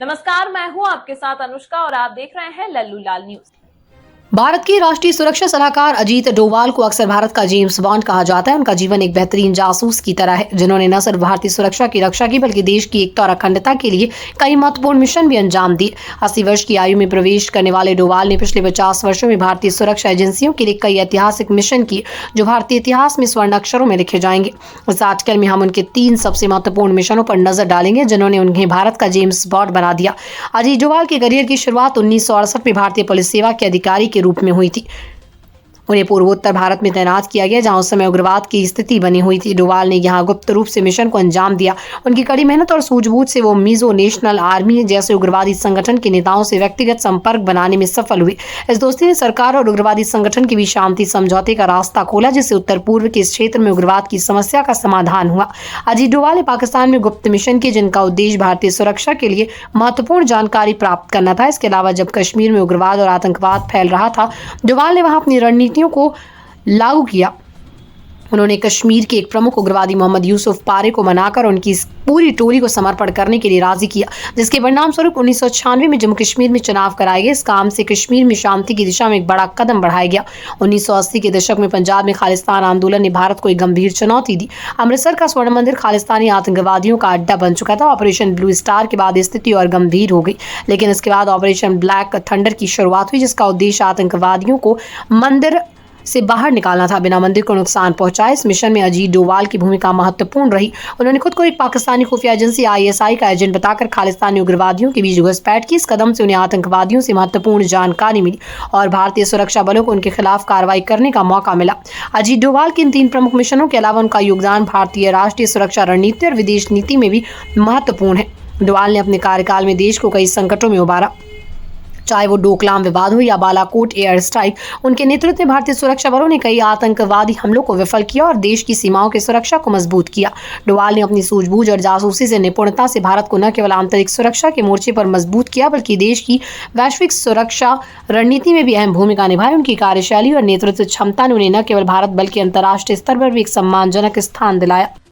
नमस्कार, मैं हूं आपके साथ अनुष्का और आप देख रहे हैं लल्लू लाल न्यूज। भारत के राष्ट्रीय सुरक्षा सलाहकार अजीत डोवाल को अक्सर भारत का जेम्स बॉन्ड कहा जाता है। उनका जीवन एक बेहतरीन जासूस की तरह है, जिन्होंने न सिर्फ भारतीय सुरक्षा की रक्षा की बल्कि देश की एकता और अखंडता के लिए कई महत्वपूर्ण मिशन भी अंजाम दिए। 80 वर्ष की आयु में प्रवेश करने वाले डोवाल ने पिछले 50 वर्षों में भारतीय सुरक्षा एजेंसियों के लिए कई ऐतिहासिक मिशन किए, जो भारतीय इतिहास में स्वर्ण अक्षरों में लिखे जाएंगे। इस आर्टिकल में हम उनके 3 सबसे महत्वपूर्ण मिशनों पर नजर डालेंगे, जिन्होंने उन्हें भारत का जेम्स बॉन्ड बना दिया। अजीत डोवाल के करियर की शुरुआत 1968 में भारतीय पुलिस सेवा के अधिकारी के रूप में हुई थी। उन्हें पूर्वोत्तर भारत में तैनात किया गया, जहां उस समय उग्रवाद की स्थिति बनी हुई थी। डोवाल ने यहां गुप्त रूप से मिशन को अंजाम दिया। उनकी कड़ी मेहनत और सूझबूझ से वो मिजो नेशनल आर्मी जैसे उग्रवादी संगठन के नेताओं से व्यक्तिगत संपर्क बनाने में सफल हुए। इस दोस्ती ने सरकार और उग्रवादी संगठन के बीच शांति समझौते का रास्ता खोला, जिससे उत्तर पूर्व के इस क्षेत्र में उग्रवाद की समस्या का समाधान हुआ। अजीत डोवाल ने पाकिस्तान में गुप्त मिशन किए, जिनका उद्देश्य भारतीय सुरक्षा के लिए महत्वपूर्ण जानकारी प्राप्त करना था। इसके अलावा जब कश्मीर में उग्रवाद और आतंकवाद फैल रहा था, डोवाल ने वहां अपनी रणनीतियों को लागू किया। उन्होंने कश्मीर के एक प्रमुख उग्रवादी मोहम्मद यूसुफ पारे को मनाकर उनकी पूरी टोली को समर्पण करने के लिए राजी किया, जिसके परिणाम स्वरूप 1996 में जम्मू कश्मीर में चुनाव कराए गए। इस काम से कश्मीर में शांति की दिशा में एक बड़ा कदम बढ़ाया गया। 1980 के दशक में पंजाब में खालिस्तान आंदोलन ने भारत को एक गंभीर चुनौती दी। अमृतसर का स्वर्ण मंदिर खालिस्तानी आतंकवादियों का अड्डा बन चुका था। ऑपरेशन ब्लू स्टार के बाद स्थिति और गंभीर हो गई, लेकिन इसके बाद ऑपरेशन ब्लैक थंडर की शुरुआत हुई, जिसका उद्देश्य आतंकवादियों को मंदिर से बाहर निकालना था, बिना मंदिर को नुकसान पहुंचाए। इस मिशन में अजीत डोवाल की भूमिका महत्वपूर्ण रही। उन्होंने खुद को एक पाकिस्तानी खुफिया एजेंसी ISI का एजेंट बताकर खालिस्तानी उग्रवादियों के बीच घुसपैठ की। इस कदम से उन्हें आतंकवादियों से महत्वपूर्ण जानकारी मिली और भारतीय सुरक्षा बलों को उनके खिलाफ कार्रवाई करने का मौका मिला। अजीत डोवाल के इन 3 प्रमुख मिशनों के अलावा उनका योगदान भारतीय राष्ट्रीय सुरक्षा रणनीति और विदेश नीति में भी महत्वपूर्ण है। डोवाल ने अपने कार्यकाल में देश को कई संकटों में उबारा, चाहे वो डोकलाम विवाद हो या बालाकोट एयर स्ट्राइक। उनके नेतृत्व में भारतीय सुरक्षा बलों ने कई आतंकवादी हमलों को विफल किया और देश की सीमाओं की सुरक्षा को मजबूत किया। डोवाल ने अपनी सूझबूझ और जासूसी से निपुणता से भारत को न केवल आंतरिक सुरक्षा के मोर्चे पर मजबूत किया, बल्कि देश की वैश्विक सुरक्षा रणनीति में भी अहम भूमिका निभाई। उनकी कार्यशैली और नेतृत्व क्षमता ने उन्हें न केवल भारत बल्कि अंतर्राष्ट्रीय स्तर पर भी एक सम्मानजनक स्थान दिलाया।